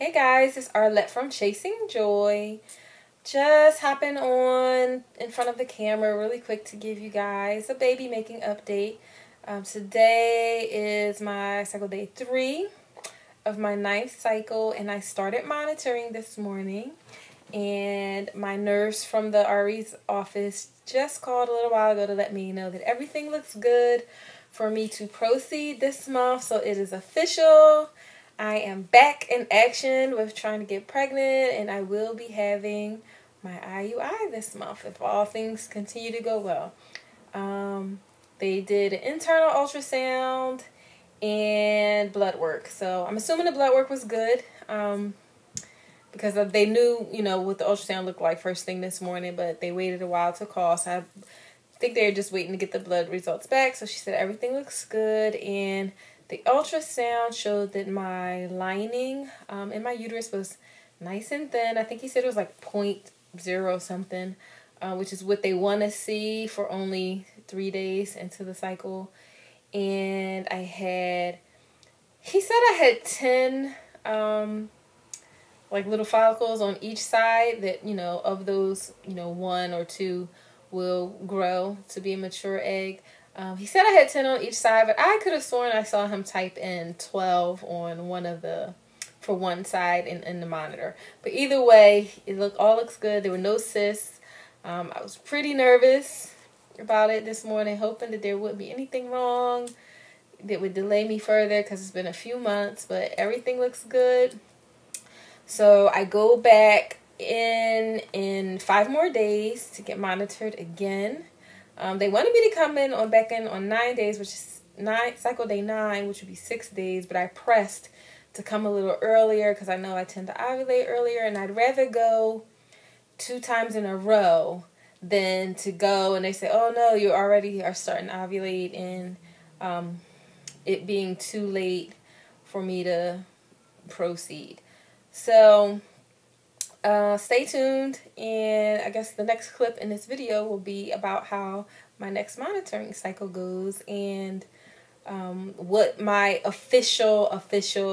Hey guys, it's Arlette from Chasing Joy. Just hopping on in front of the camera really quick to give you guys a baby making update. Today is my cycle day 3 of my 9th cycle, and I started monitoring this morning. And my nurse from the RE's office just called a little while ago to let me know that everything looks good for me to proceed this month. So it is official. I am back in action with trying to get pregnant, and I will be having my IUI this month if all things continue to go well. They did an internal ultrasound and blood work. So I'm assuming the blood work was good because they knew, what the ultrasound looked like first thing this morning, but they waited a while to call. So I think they're just waiting to get the blood results back. So she said everything looks good, and the ultrasound showed that my lining in my uterus was nice and thin. I think he said it was like 0.0 something, which is what they want to see for only 3 days into the cycle. And he said I had 10 like little follicles on each side that, of those, 1 or 2 will grow to be a mature egg. He said I had 10 on each side, but I could have sworn I saw him type in 12 on for one side in the monitor. But either way, all looks good. There were no cysts. I was pretty nervous about it this morning, hoping that there wouldn't be anything wrong that would delay me further because it's been a few months, but everything looks good. So I go back in 5 more days to get monitored again. They wanted me to come back in on 9 days, which is cycle day 9, which would be 6 days. But I pressed to come a little earlier because I know I tend to ovulate earlier, and I'd rather go 2 times in a row than to go and they say, "Oh no, you already are starting to ovulate," and it being too late for me to proceed. So stay tuned, and I guess the next clip in this video will be about how my next monitoring cycle goes and what my official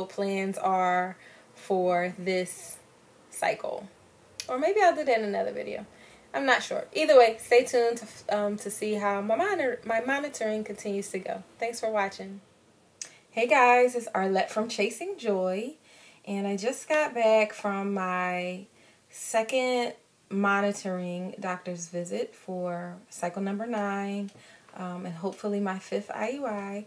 plans are for this cycle. Or maybe I'll do that in another video. I'm not sure. Either way, stay tuned to see how my monitoring continues to go. Thanks for watching. Hey guys, it's Arlette from Chasing Joy, and I just got back from my second monitoring doctor's visit for cycle number 9, and hopefully my 5th IUI.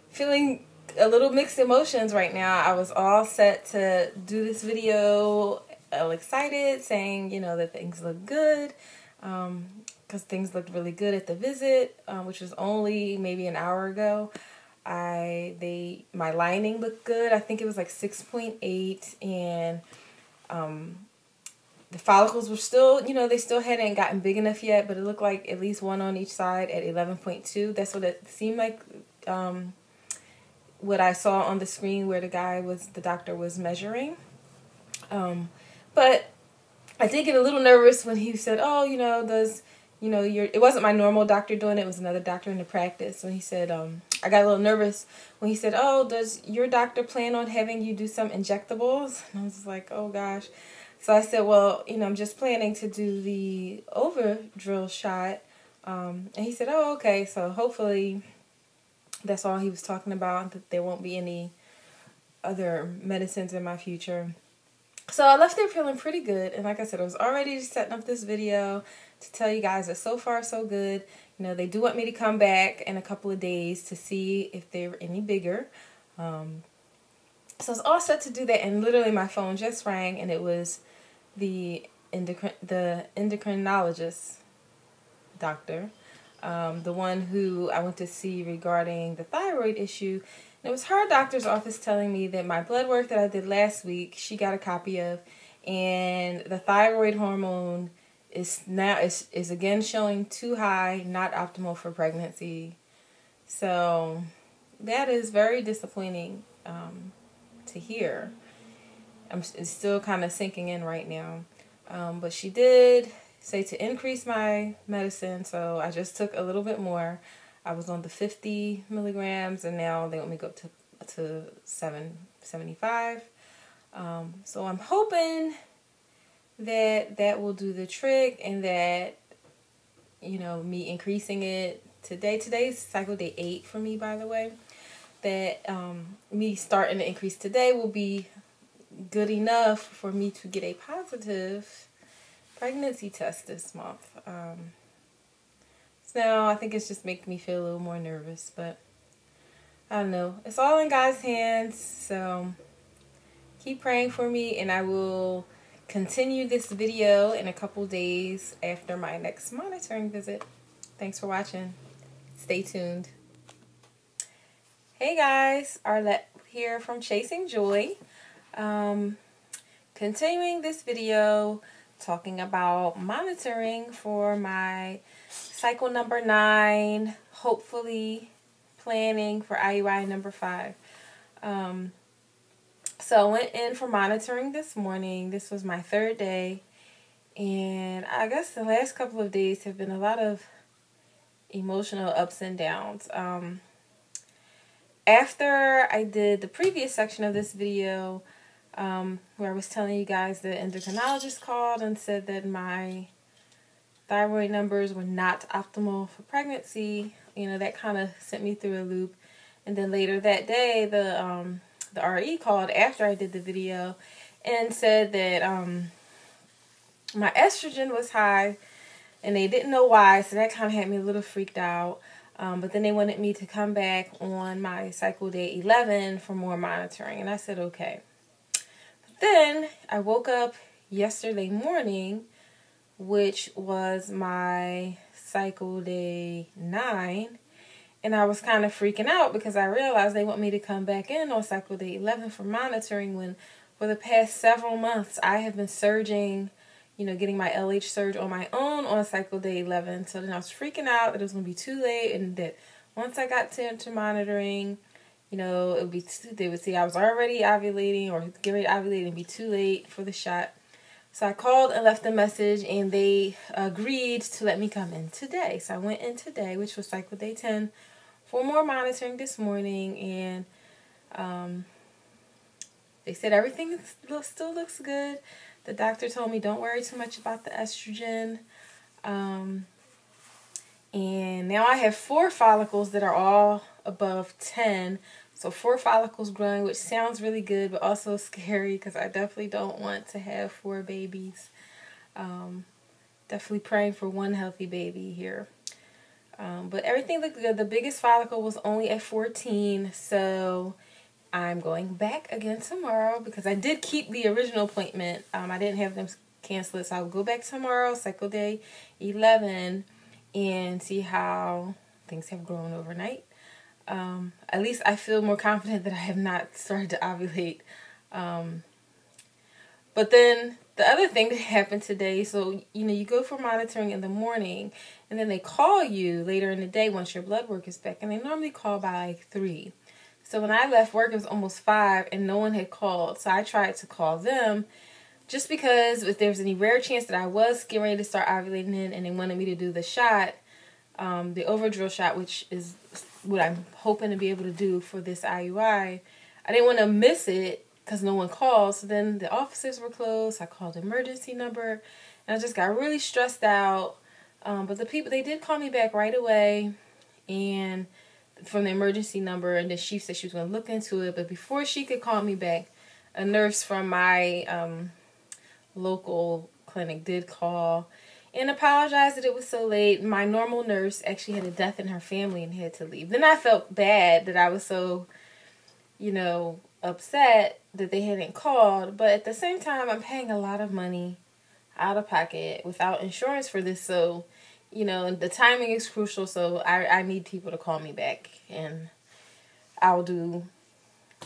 Feeling a little mixed emotions right now. I was all set to do this video, all excited, saying, that things look good, because things looked really good at the visit, which was only maybe an hour ago. My lining looked good. I think it was like 6.8, and the follicles were still, they still hadn't gotten big enough yet, but it looked like at least 1 on each side at 11.2. That's what it seemed like, what I saw on the screen where the doctor was measuring. But I did get a little nervous when he said, "Oh, it wasn't my normal doctor doing it. It was another doctor in the practice." When he said, I got a little nervous when he said, "Oh, does your doctor plan on having you do some injectables?" And I was like, "Oh gosh." So I said, "Well, I'm just planning to do the overdrill shot." And he said, "Oh, okay. So hopefully that's all he was talking about, that there won't be any other medicines in my future." So I left there feeling pretty good. And like I said, I was already setting up this video to tell you guys that so far so good. They do want me to come back in a couple of days to see if they were any bigger. So I was all set to do that, and literally my phone just rang, and it was the endocrinologist doctor, the one who I went to see regarding the thyroid issue. And it was her doctor's office telling me that my blood work that I did last week, she got a copy of, and the thyroid hormone is again showing too high, not optimal for pregnancy. So that is very disappointing to hear. It's still kind of sinking in right now. But she did say to increase my medicine, so I just took a little bit more. I was on the 50 milligrams, and now they want me to go up to 7 75. So I'm hoping that that will do the trick, and that, you know, me increasing it today. Today's cycle day 8 for me, by the way. That me starting to increase today will be good enough for me to get a positive pregnancy test this month. So I think it's just making me feel a little more nervous, but I don't know. It's all in God's hands, so keep praying for me, and I will continue this video in a couple days after my next monitoring visit. Thanks for watching. Stay tuned. Hey guys, Arlette here from Chasing Joy. Continuing this video talking about monitoring for my cycle number 9, hopefully planning for IUI number 5. So I went in for monitoring this morning. This was my 3rd day, and I guess the last couple of days have been a lot of emotional ups and downs. After I did the previous section of this video, where I was telling you guys the endocrinologist called and said that my thyroid numbers were not optimal for pregnancy, you know, that kind of sent me through a loop. And then later that day, the RE called after I did the video and said that my estrogen was high, and they didn't know why, so that kind of had me a little freaked out. But then they wanted me to come back on my cycle day 11 for more monitoring, and I said okay. But then I woke up yesterday morning, which was my cycle day 9, and I was kind of freaking out because I realized they want me to come back in on cycle day 11 for monitoring, when for the past several months I have been surging, you know, getting my LH surge on my own on cycle day 11. So then I was freaking out that it was going to be too late, and that once I got to monitoring, you know, it would be they would see I was already ovulating or getting ready to ovulate and be too late for the shot. So I called and left a message, and they agreed to let me come in today. So I went in today, which was cycle day 10, for more monitoring this morning, and they said everything still looks good. The doctor told me don't worry too much about the estrogen. And now I have 4 follicles that are all above 10. So 4 follicles growing, which sounds really good, but also scary because I definitely don't want to have 4 babies. Definitely praying for one healthy baby here. But everything looked good. The biggest follicle was only at 14, so I'm going back again tomorrow because I did keep the original appointment. I didn't have them cancel it, so I'll go back tomorrow, cycle day 11, and see how things have grown overnight. At least I feel more confident that I have not started to ovulate. But then the other thing that happened today, so, you know, you go for monitoring in the morning, and then they call you later in the day once your blood work is back, and they normally call by like 3. So when I left work, it was almost 5, and no one had called. So I tried to call them just because if there was any rare chance that I was getting ready to start ovulating in, and they wanted me to do the shot, the Overdrill shot, which is what I'm hoping to be able to do for this IUI. I didn't want to miss it because no one called. So then the offices were closed. I called the emergency number, and I just got really stressed out. But the people, they did call me back right away, and from the emergency number, and then she said she was going to look into it. But before she could call me back, a nurse from my local clinic did call and apologized that it was so late. My normal nurse actually had a death in her family and had to leave. Then I felt bad that I was so, you know, upset that they hadn't called. But at the same time, I'm paying a lot of money out of pocket without insurance for this, so you know, the timing is crucial, so I need people to call me back, and I'll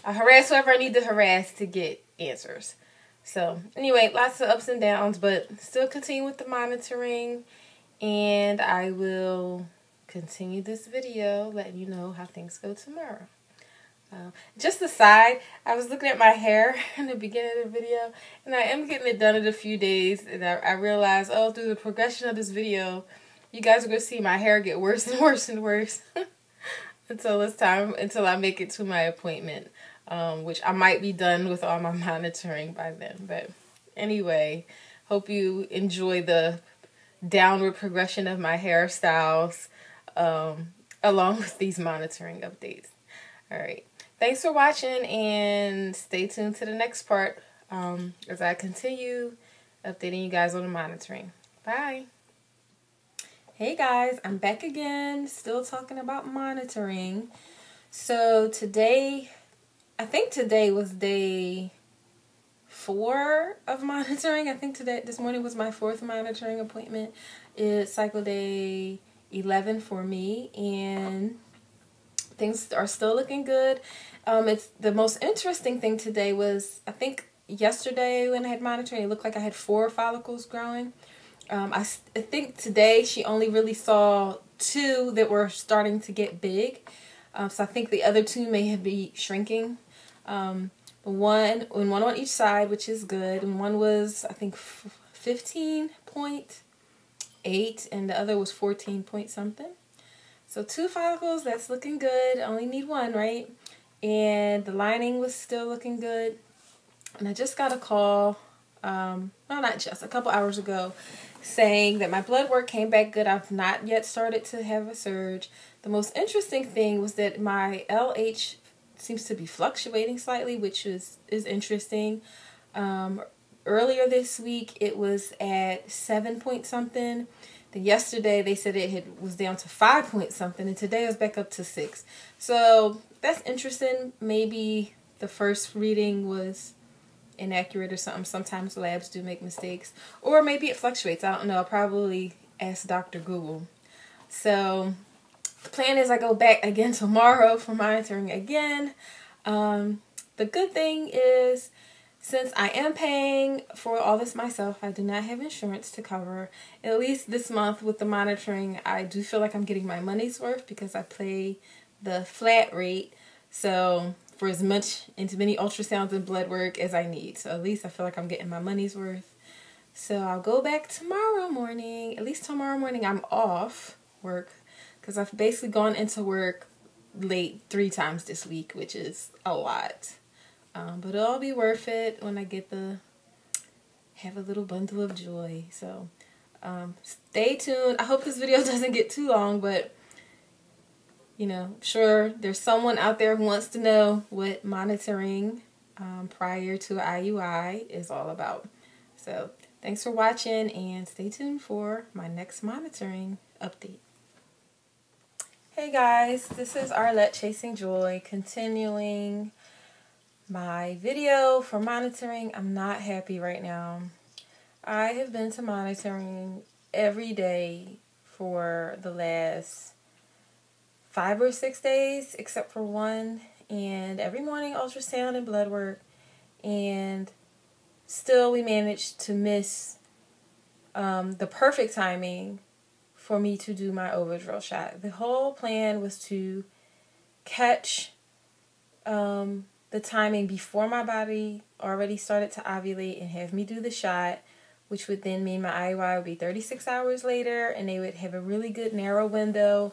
harass whoever I need to harass to get answers. So anyway, lots of ups and downs, but still continue with the monitoring, and I will continue this video letting you know how things go tomorrow. Just aside, I was looking at my hair in the beginning of the video, and I am getting it done in a few days, and I realized, oh, through the progression of this video, you guys are going to see my hair get worse and worse and worse until I make it to my appointment. which I might be done with all my monitoring by then. But anyway, hope you enjoy the downward progression of my hairstyles along with these monitoring updates. All right. Thanks for watching, and stay tuned to the next part as I continue updating you guys on the monitoring. Bye. Hey guys, I'm back again, still talking about monitoring. So today, I think today was day 4 of monitoring. I think this morning was my 4th monitoring appointment. It's cycle day 11 for me, and things are still looking good. It's the most interesting thing today was, I think yesterday when I had monitoring, it looked like I had 4 follicles growing. I think today she only really saw 2 that were starting to get big. So I think the other 2 may have been shrinking. One on each side, which is good. And one was, I think, 15.8, and the other was 14 point something. So 2 follicles, that's looking good. I only need 1, right? And the lining was still looking good. And I just got a call, well, not just, a couple hours ago, saying that my blood work came back good. I've not yet started to have a surge. The most interesting thing was that my LH seems to be fluctuating slightly, which is interesting. Earlier this week, it was at 7 point something. Then yesterday, they said it was down to 5 point something, and today it was back up to 6. So that's interesting. Maybe the first reading was inaccurate or something. Sometimes labs do make mistakes, or maybe it fluctuates. I don't know. I'll probably ask Dr. Google. So the plan is I go back again tomorrow for monitoring again. The good thing is, since I am paying for all this myself, I do not have insurance to cover. At least this month with the monitoring, I do feel like I'm getting my money's worth because I pay the flat rate. So for as much and as many ultrasounds and blood work as I need. So at least I feel like I'm getting my money's worth. So I'll go back tomorrow morning. At least tomorrow morning I'm off work because I've basically gone into work late 3 times this week, which is a lot. But it'll all be worth it when I get have a little bundle of joy. So stay tuned. I hope this video doesn't get too long, but you know, I'm sure there's someone out there who wants to know what monitoring prior to IUI is all about. So thanks for watching, and stay tuned for my next monitoring update. Hey guys, this is Arlette Chasing Joy, continuing my video for monitoring. I'm not happy right now. I have been to monitoring every day for the last 5 or 6 days, except for one, and every morning ultrasound and blood work, and still we managed to miss the perfect timing for me to do my overdrill shot. The whole plan was to catch the timing before my body already started to ovulate and have me do the shot, which would then mean my IUI would be 36 hours later, and they would have a really good narrow window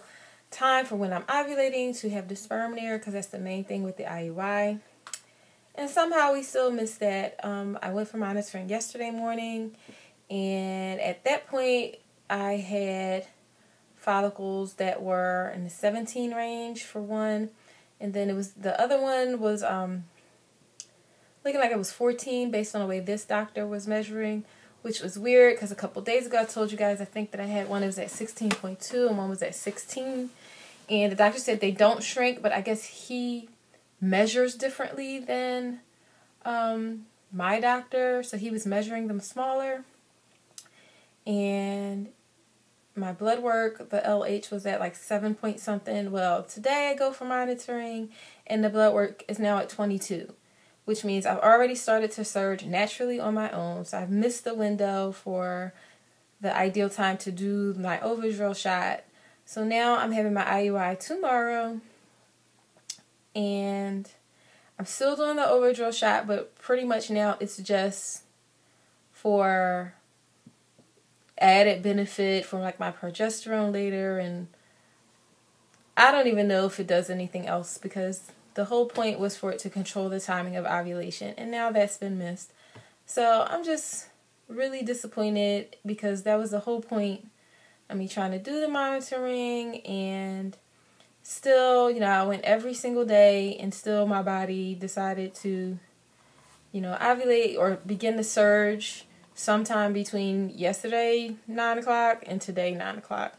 time for when I'm ovulating to have the sperm there, because that's the main thing with the IUI. And somehow we still missed that. I went for monitoring yesterday morning, and at that point I had follicles that were in the 17 range for one, and then the other one was looking like it was 14 based on the way this doctor was measuring, which was weird because a couple days ago I told you guys I think that I had one that was at 16.2 and one was at 16, and the doctor said they don't shrink, but I guess he measures differently than my doctor, so he was measuring them smaller. And my blood work, the LH was at like 7 point something. Well, today I go for monitoring and the blood work is now at 22, which means I've already started to surge naturally on my own. So I've missed the window for the ideal time to do my overdrill shot. So now I'm having my IUI tomorrow, and I'm still doing the overdrill shot, but pretty much now it's just for added benefit for like my progesterone later, and I don't even know if it does anything else because the whole point was for it to control the timing of ovulation, and now that's been missed. So I'm just really disappointed because that was the whole point of me trying to do the monitoring, and still, I went every single day, and still my body decided to, ovulate or begin to surge sometime between yesterday 9 o'clock and today 9 o'clock.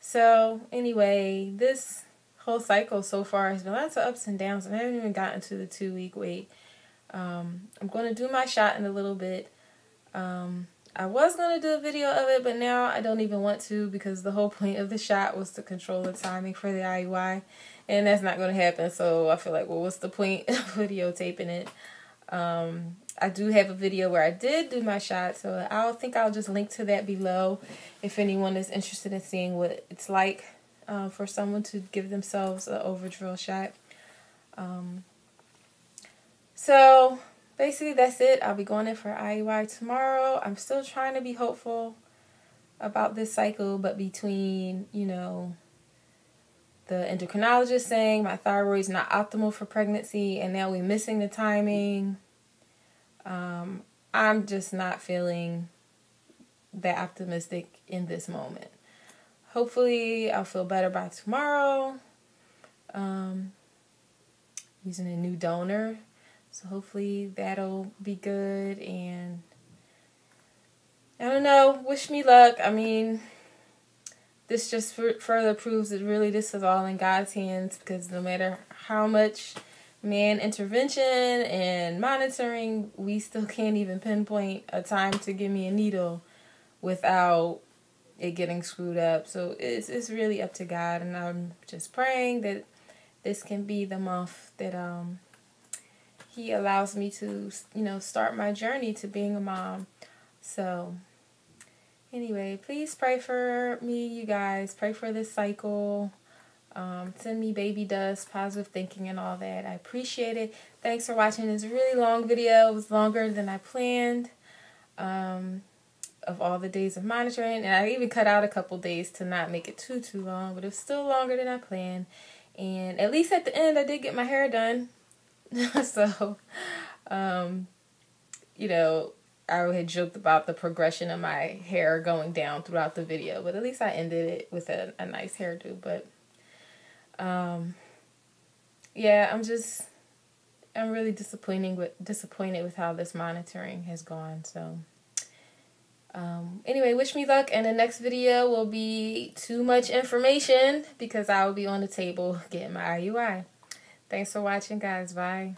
So anyway, this whole cycle so far has been lots of ups and downs, and I haven't even gotten to the 2-week wait. I'm going to do my shot in a little bit. I was going to do a video of it, but now I don't even want to, because the whole point of the shot was to control the timing for the IUI, and that's not going to happen. So I feel like, well, what's the point of videotaping it? I do have a video where I did do my shot, so I'll just link to that below if anyone is interested in seeing what it's like for someone to give themselves an Overdrill shot. So basically that's it. I'll be going in for IUI tomorrow. I'm still trying to be hopeful about this cycle, but between, the endocrinologist saying my thyroid's not optimal for pregnancy, and now we're missing the timing, I'm just not feeling that optimistic in this moment. Hopefully I'll feel better by tomorrow. Using a new donor, so hopefully that'll be good, and I don't know, wish me luck. I mean, this just further proves that really this is all in God's hands, because no matter how much man intervention and monitoring, we still can't even pinpoint a time to give me a needle without it getting screwed up. So it's really up to God, and I'm just praying that this can be the month that He allows me to, start my journey to being a mom. So anyway, please pray for me, you guys. Pray for this cycle. Send me baby dust, positive thinking, and all that. I appreciate it. Thanks for watching this really long video. It was longer than I planned, of all the days of monitoring. And I even cut out a couple days to not make it too long, but it was still longer than I planned. And at least at the end, I did get my hair done. So, I had joked about the progression of my hair going down throughout the video, but at least I ended it with a nice hairdo. But yeah, I'm really disappointed with how this monitoring has gone. So anyway, wish me luck, and the next video will be too much information because I will be on the table getting my IUI. Thanks for watching, guys. Bye.